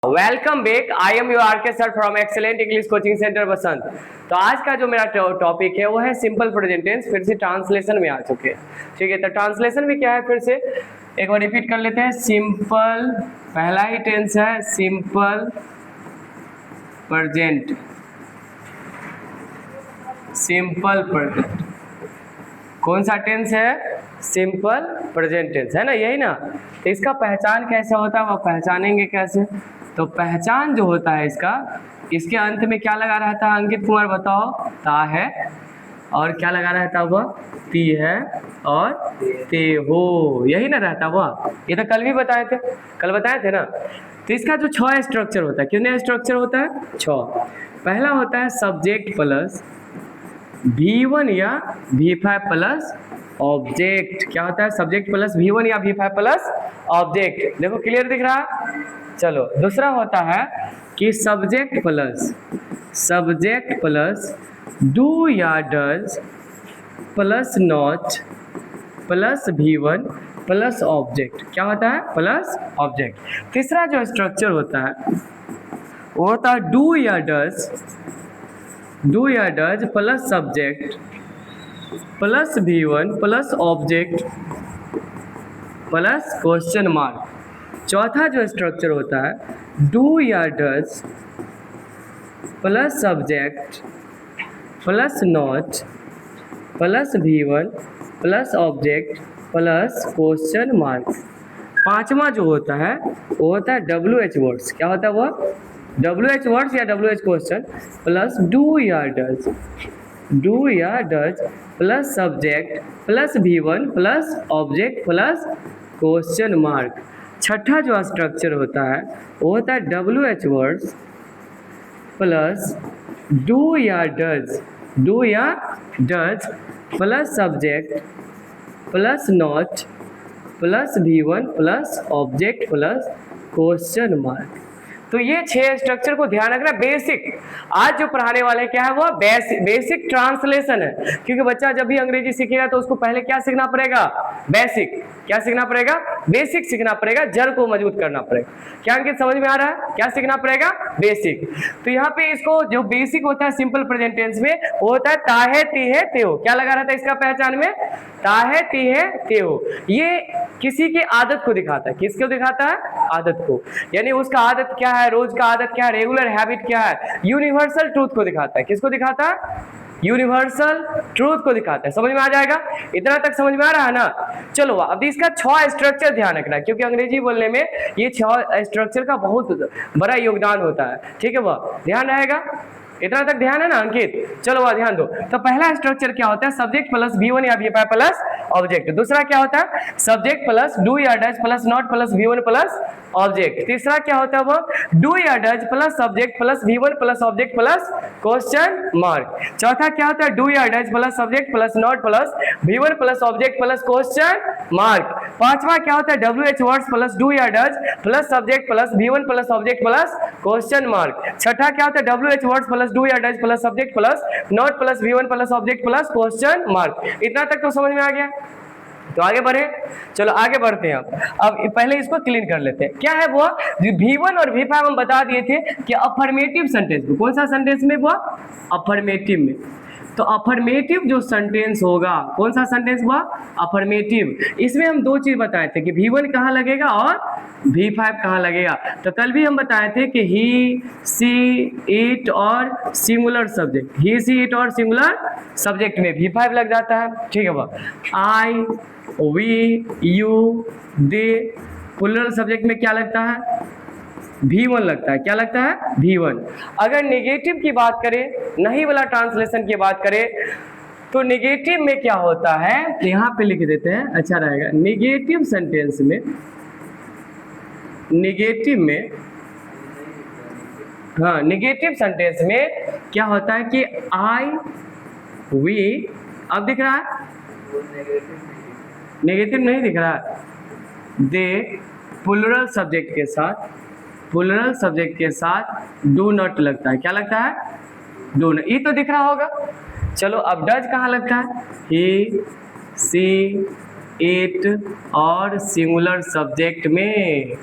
Welcome back. I am U R K sir from excellent English coaching centre Basant. तो आज का जो मेरा टॉपिक है वो है सिंपल प्रेजेंट टेंस। फिर से ट्रांसलेशन में आ चुके हैं। ठीक है, तो ट्रांसलेशन में क्या है, फिर से एक बार रिपीट कर लेते हैं। सिंपल पहला ही टेंस है सिंपल प्रेजेंट। सिंपल प्रेजेंट कौन सा टेंस है? सिंपल प्रेजेंट टेंस है ना, यही ना। तो इसका पहचान कैसे होता है, वो पहचानेंगे कैसे? तो पहचान जो होता है इसका, इसके अंत में क्या लगा रहता है अंकित कुमार बताओ? ता है। और क्या लगा रहता है वह? ती है और ते हो, यही ना रहता वह। ये तो कल भी बताए थे, कल बताए थे ना। तो इसका जो 6 स्ट्रक्चर होता है, कितने स्ट्रक्चर होता है? 6। पहला होता है सब्जेक्ट प्लस V1 या V5 प्लस ऑब्जेक्ट। क्या होता है? सब्जेक्ट प्लस V1 या V5 प्लस ऑब्जेक्ट। देखो क्लियर दिख रहा? चलो, दूसरा होता है कि सब्जेक्ट प्लस डू या does plus not plus V1 plus object. क्या होता है? Plus object. तीसरा जो स्ट्रक्चर होता है वो होता है डू या does plus subject plus V1 plus object plus question mark. चौथा जो स्ट्रक्चर होता है डू या does plus subject plus not plus V1 plus object plus question mark. पांचवा जो होता है वो होता है WH वर्ड्स। क्या होता है वो? WH वर्ड्स या WH क्वेश्चन प्लस डू या does plus subject plus V1 plus object plus question mark. छठा जो स्ट्रक्चर होता है वो होता है WH वर्ड्स प्लस डू या does plus subject plus not plus V1 plus object plus question mark. तो ये 6 स्ट्रक्चर को ध्यान रखना। बेसिक आज जो पढ़ाने वाले क्या है वो बेसिक ट्रांसलेशन है। क्योंकि बच्चा जब भी अंग्रेजी सीखेगा तो उसको पहले क्या सीखना पड़ेगा? बेसिक। क्या सीखना पड़ेगा? बेसिक सीखना पड़ेगा, जड़ को मजबूत करना पड़ेगा। क्या अंकित समझ में आ रहा है? क्या सीखना पड़ेगा? बेसिक। तो यहाँ पे इसको जो बेसिक होता है सिंपल प्रेजेंट टेंस में वो होता है ताहे तीहे तेहो। क्या लगा रहता है इसका पहचान में? ताहे तीहे तेहो। ये किसी की आदत को दिखाता है। किसको दिखाता है? आदत को। यानी उसका आदत क्या है, रोज का आदत क्या है, रेगुलर हैबिट क्या है। यूनिवर्सल ट्रूथ को दिखाता है। किसको दिखाता है? यूनिवर्सल ट्रूथ को दिखाता है। समझ में आ जाएगा? इतना तक समझ में आ रहा है ना? चलो अब इसका 6 स्ट्रक्चर ध्यान रखना, क्योंकि अंग्रेजी बोलने में ये 6 स्ट्रक्चर का बहुत बड़ा योगदान होता है। ठीक है, वह ध्यान रहेगा। इतना तक ध्यान है ना अंकित? चलो वह ध्यान दो। तो पहला स्ट्रक्चर क्या होता है? सब्जेक्ट प्लस V1 या V5 प्लस ऑब्जेक्ट। दूसरा क्या होता है? सब्जेक्ट प्लस डू या does plus not plus V1 plus object. तीसरा क्या होता है? वो डू या does plus subject plus V1 plus object plus question mark. चौथा क्या होता है? डू या does plus subject plus not plus V1 plus object plus question mark. पांचवा क्या होता है? WH वर्ड्स प्लस डू या does plus subject plus V1 plus object plus question mark. छठा क्या होता है? WH वर्ड्स प्लस डू या does plus subject plus not plus V1 plus object plus question mark. इतना तक तो समझ में आ गया? तो आगे बढ़े। चलो आगे बढ़ते हैं। अब पहले इसको क्लीन कर लेते हैं। क्या है वो? V1 और V5 हम बता दिए थे कि अफर्मेटिव सेंटेंस में। कौन सा सेंटेंस में? वो अफर्मेटिव में। तो अफर्मेटिव जो सेंटेंस होगा, कौन सा सेंटेंस हुआ? अफर्मेटिव। इसमें हम 2 चीज बताए थे कि V1 कहाँ लगेगा और V5 कहाँ लगेगा। तो कल भी हम बताए थे कि ही, सी, इट और singular subject. He, she, it और सिंगुलर सब्जेक्ट में V5 लग जाता है। ठीक है, वह I, we, you, they. Plural subject में क्या लगता है? V1 लगता है। क्या लगता है? V1। अगर नेगेटिव की बात करें, नहीं वाला ट्रांसलेशन की बात करें, तो नेगेटिव में क्या होता है? यहाँ पे लिख देते हैं, अच्छा रहेगा। नेगेटिव सेंटेंस में, हाँ, नेगेटिव सेंटेंस में क्या होता है कि आई, वी, अब दिख रहा है? नेगेटिव नहीं दिख रहा है। दे प्लूरल सब्जेक्ट के साथ डू नॉट लगता है। क्या लगता है? Do not. ये तो दिख रहा होगा। चलो अब डज कहाँ लगता है? ही, सी, इट और सिंगुलर सब्जेक्ट में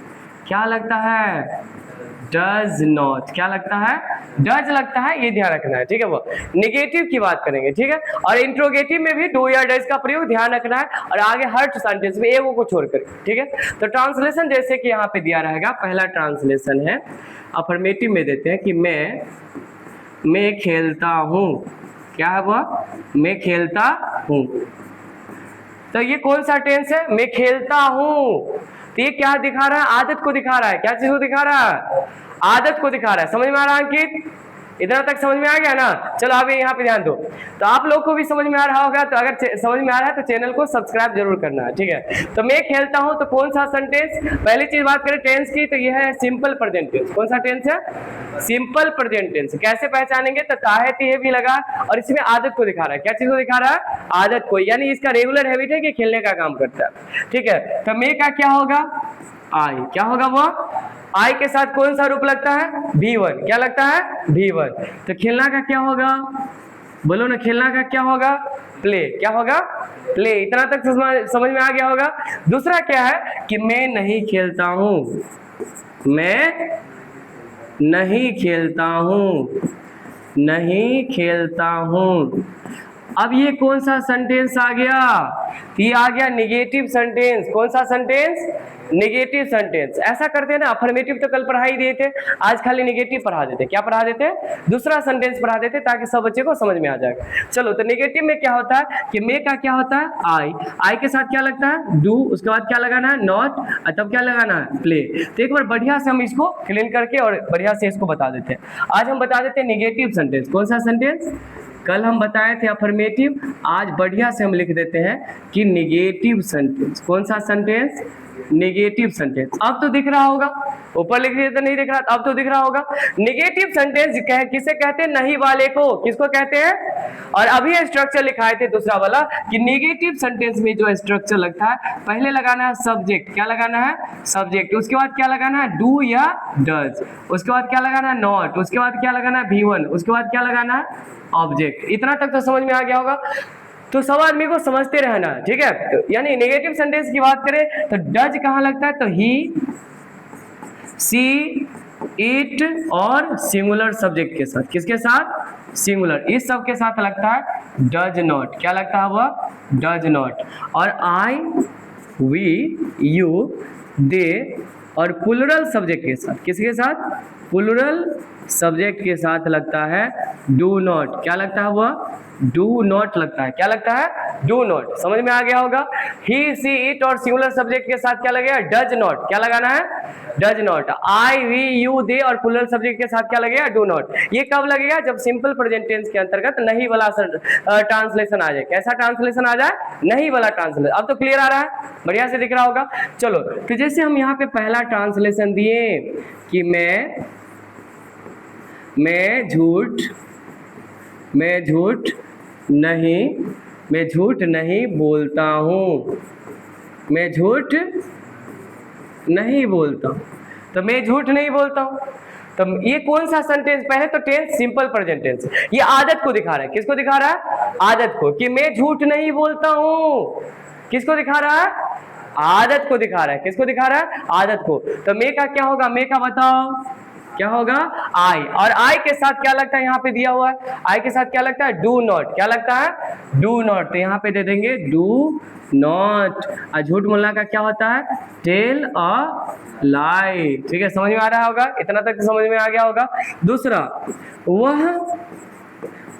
क्या लगता है? डज नॉट, क्या लगता है, डज लगता है, ये ध्यान रखना है, ठीक है। वो निगेटिव की बात करेंगे, ठीक है। और इंट्रोगेटिव में भी डू या डज का प्रयोग ध्यान रखना है, और आगे हर सेंटेंस में एगो को छोड़कर, ठीक है। तो ट्रांसलेशन जैसे कि यहाँ पे दिया रहेगा, पहला ट्रांसलेशन है अफर्मेटिव में देते हैं कि मैं खेलता हूँ, क्या है वह, मैं खेलता हूँ। तो ये कौन सा टेंस है, मैं खेलता हूँ। तो ये क्या दिखा रहा है, आदत को दिखा रहा है, क्या चीज को दिखा रहा है, आदत को दिखा रहा है। समझ में आ रहा है अंकित, इतना तक समझ में आ गया ना। चलो अभी यहाँ पे ध्यान दो। तो आप लोग को भी समझ में आ रहा होगा, तो अगर समझ में आ रहा है तो चैनल को सब्सक्राइब जरूर करना है, ठीक है। तो मैं खेलता हूँ, तो कौन सा सेंटेंस, पहली चीज बात करें टेंस की, तो यह है सिंपल प्रेजेंट टेंस। कौन सा टेंस है, सिंपल प्रेजेंट टेंस। कैसे पहचानेंगे, तो ताहे तिहे भी लगा, और इसमें आदत को दिखा रहा है, क्या चीज को दिखा रहा है, आदत को, यानी इसका रेगुलर हैबिट है कि खेलने का काम करता है, ठीक है। तो मैं का क्या होगा, आई, क्या होगा वो, आई के साथ कौन सा रूप लगता है, V1, क्या लगता है, V1। तो खेलना का क्या होगा, बोलो ना, खेलना का क्या होगा, प्ले, क्या होगा, प्ले। इतना तक समझ में आ गया होगा। दूसरा क्या है कि मैं नहीं खेलता हूँ, मैं नहीं खेलता हूँ, नहीं खेलता हूँ। अब ये कौन सा सेंटेंस आ गया, ये आ गया निगेटिव सेंटेंस। कौन सा सेंटेंस, निगेटिव सेंटेंस। ऐसा करते हैं ना, अफर्मेटिव तो कल पढ़ा ही दिए थे, आज खाली निगेटिव पढ़ा देते। क्या पढ़ा देते, दूसरा सेंटेंस पढ़ा देते, ताकि सब बच्चे को समझ में आ जाएगा। चलो, तो निगेटिव में क्या होता है कि मे का क्या होता है, आई, आई के साथ क्या लगता है, डू, उसके बाद क्या लगाना है, नॉट, और तब क्या लगाना है, प्ले। तो एक बार बढ़िया से हम इसको क्लीन करके और बढ़िया से इसको बता देते हैं। आज हम बता देते हैं निगेटिव सेंटेंस। कौन सा सेंटेंस, कल हम बताए थे अफर्मेटिव, आज बढ़िया से हम लिख देते हैं कि निगेटिव सेंटेंस। कौन सा सेंटेंस, निगेटिव सेंटेंस। अब तो दिख रहा होगा, ऊपर लिख दिया तो नहीं दिख रहा, अब तो दिख रहा होगा। निगेटिव सेंटेंस किसे कहते हैं, नहीं वाले को, किसको कहते हैं। और अभी स्ट्रक्चर लिखाए थे दूसरा वाला कि निगेटिव सेंटेंस में जो स्ट्रक्चर लगता है, पहले लगाना है सब्जेक्ट, क्या लगाना है, सब्जेक्ट। उसके बाद क्या लगाना है, डू या डज। उसके बाद क्या लगाना है, नॉट। उसके बाद क्या लगाना है, V1। उसके बाद क्या लगाना है, ऑब्जेक्ट। इतना तक तो समझ में आ गया होगा। तो सब आदमी को समझते रहना, ठीक है। तो यानी नेगेटिव सेंटेंस की बात करें तो डज कहाँ लगता है, तो ही, सी, इट और सिंगुलर सब्जेक्ट के साथ, किसके साथ, सिंगुलर, इस सब के साथ लगता है डज नॉट। क्या लगता है वह, डज नॉट। और आई, वी, यू, दे और प्लुरल सब्जेक्ट के साथ, किसके साथ, प्लुरल सब्जेक्ट के साथ लगता है डू नॉट। क्या लगता है वह, डू नॉट लगता है। क्या लगता है, डू नॉट। समझ में आ गया होगा। ही, सी, इट और सिंगुलर सब्जेक्ट के साथ क्या लगेगा, डज नॉट। क्या लगाना है, does not. I, we, you, they और प्लुरल सब्जेक्ट के साथ क्या लगेगा, डू नॉट। ये कब लगेगा, जब सिंपल प्रेजेंट टेंस के अंतर्गत नहीं वाला ट्रांसलेशन आ जाए। कैसा ट्रांसलेशन आ जाए, नहीं वाला ट्रांसलेशन। अब तो क्लियर आ रहा है, बढ़िया से दिख रहा होगा। चलो, तो जैसे हम यहाँ पे पहला ट्रांसलेशन दिए कि मैं झूठ नहीं बोलता हूँ, मैं झूठ नहीं बोलता हूँ। तो मैं झूठ नहीं बोलता हूँ, तो ये कौन सा सेंटेंस, पहले तो टेंस सिंपल प्रेजेंट टेंस। ये आदत को दिखा रहा है, किसको दिखा रहा है, आदत को, कि मैं झूठ नहीं बोलता हूँ। किसको दिखा रहा है, आदत को दिखा रहा है। किसको दिखा रहा है, आदत को। तो मे का क्या होगा, मे का बताओ, क्या होगा, आई। और आई के साथ क्या लगता है, यहाँ पे दिया हुआ है, आई के साथ क्या लगता है, डू नॉट। क्या लगता है, डू नॉट। तो यहाँ पे दे देंगे डू नॉट। और झूठ बोलना का क्या होता है, टेल अ लाई। ठीक है, समझ में आ रहा होगा, इतना तक समझ में आ गया होगा। दूसरा,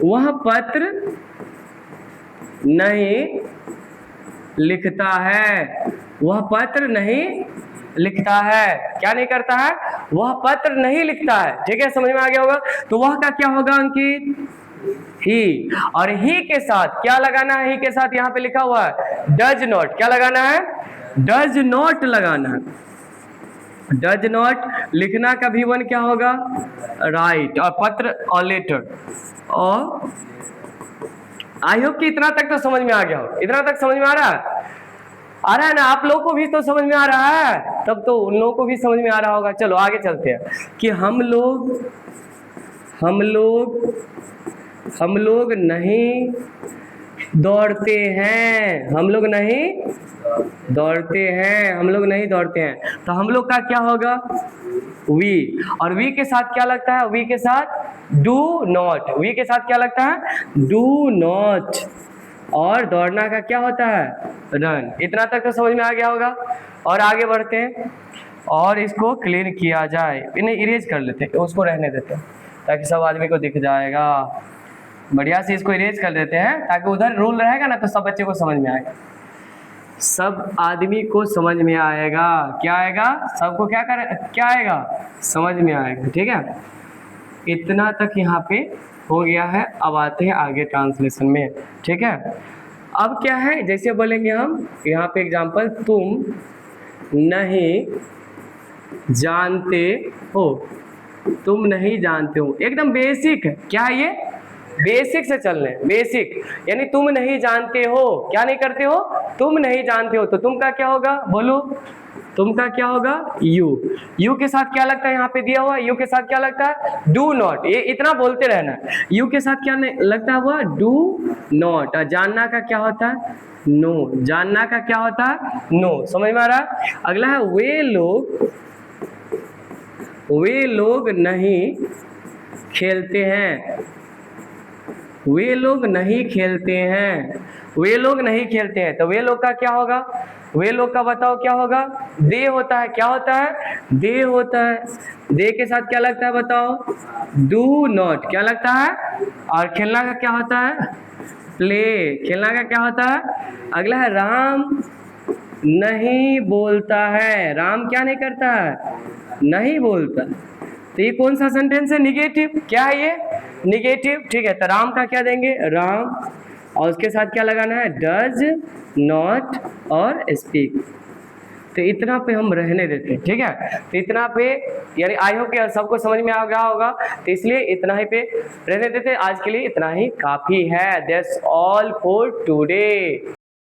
वह पत्र नहीं लिखता है, वह पत्र नहीं लिखता है। क्या नहीं करता है, वह पत्र नहीं लिखता है। ठीक है, समझ में आ गया होगा। तो वह का क्या होगा अंकित, ही। और ही के साथ क्या लगाना है, ही के साथ यहाँ पे लिखा हुआ है डज नॉट। क्या लगाना है, डज नॉट लगाना है। डज नॉट लिखना का भी वन क्या होगा, राइट। और पत्र और लेटर। और आई होप कि इतना तक तो समझ में आ गया हो। इतना तक समझ में आ रहा है ना, आप लोगों को भी तो समझ में आ रहा है, तब तो उन लोगों को भी समझ में आ रहा होगा। चलो आगे चलते हैं कि हम लोग नहीं दौड़ते हैं, हम लोग नहीं दौड़ते हैं। तो हम लोग का क्या होगा, वी, और वी के साथ क्या लगता है, वी के साथ डू नॉट, वी के साथ क्या लगता है, डू नॉट, और दौड़ना का क्या होता है, रन। इतना तक तो समझ में आ गया होगा। और आगे बढ़ते हैं और इसको क्लीन किया जाए, इन्हें इरेज कर लेते हैं, उसको रहने देते हैं ताकि सब आदमी को दिख जाएगा। बढ़िया से इसको इरेज कर देते हैं ताकि उधर रूल रहेगा ना तो सब बच्चे को समझ में आएगा, सब आदमी को समझ में आएगा। क्या आएगा, सबको क्या आएगा, समझ में आएगा। ठीक है, इतना तक यहाँ पे हो गया है। अब आते हैं आगे ट्रांसलेशन में। ठीक है, अब क्या है, जैसे बोलेंगे हम यहाँ पे एग्जांपल, तुम नहीं जानते हो, तुम नहीं जानते हो, एकदम बेसिक है। क्या है ये, बेसिक से चल रहे हैं, बेसिक, यानी तुम नहीं जानते हो, क्या नहीं करते हो, तुम नहीं जानते हो, तो तुम का क्या होगा, बोलो, तुम का क्या होगा, यू। यू के साथ क्या लगता है, यहाँ पे दिया हुआ, यू के साथ क्या लगता है, डू नॉट। ये इतना बोलते रहना है। यू के साथ क्या लगता है हुआ, डू नॉट। और जानना का क्या होता है, नो। जानना का क्या होता है, नो। समझ में आ रहा है। अगला है वे लोग नहीं खेलते हैं, वे लोग नहीं खेलते हैं, वे लोग नहीं खेलते हैं, तो वे लोग का क्या होगा, वे लोग का बताओ क्या होगा, दे होता है। क्या होता है, दे होता है। दे के साथ क्या लगता है बताओ, डू नॉट। क्या लगता है, और खेलना का क्या होता है, प्ले। खेलना का क्या होता है। अगला है राम नहीं बोलता है, राम क्या नहीं करता है, नहीं बोलता। तो ये कौन सा सेंटेंस है, निगेटिव। क्या है ये, निगेटिव। ठीक है, तो राम का क्या देंगे, राम, और उसके साथ क्या लगाना है, डज नॉट और स्पीक। तो इतना पे हम रहने देते हैं। ठीक है, तो इतना पे यानी आई होप कि सबको समझ में आ गया होगा, तो इसलिए इतना ही पे रहने देते हैं। आज के लिए इतना ही काफ़ी है। That's all for today.